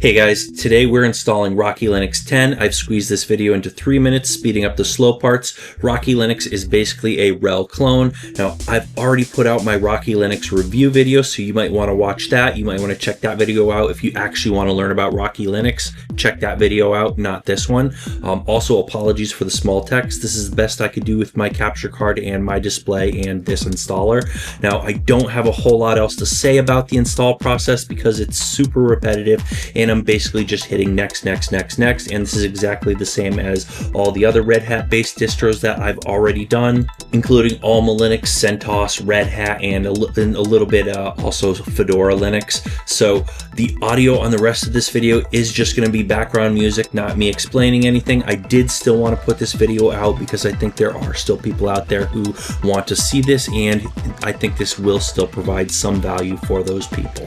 Hey guys, today we're installing Rocky Linux 10. I've squeezed this video into 3 minutes, speeding up the slow parts. Rocky Linux is basically a rhel clone. Now, I've already put out my Rocky Linux review video, so you might want to watch that. You might want to check that video out. If you actually want to learn about Rocky Linux, check that video out, not this one. Also, apologies for the small text. This is the best I could do with my capture card and my display and this installer. Now, I don't have a whole lot else to say about the install process because it's super repetitive, and I'm basically just hitting next, and this is exactly the same as all the other Red Hat based distros that I've already done, including Alma Linux, CentOS, Red Hat, and a little bit also Fedora Linux. So the audio on the rest of this video is just going to be background music, not me explaining anything. I did still want to put this video out because I think there are still people out there who want to see this, and I think this will still provide some value for those people.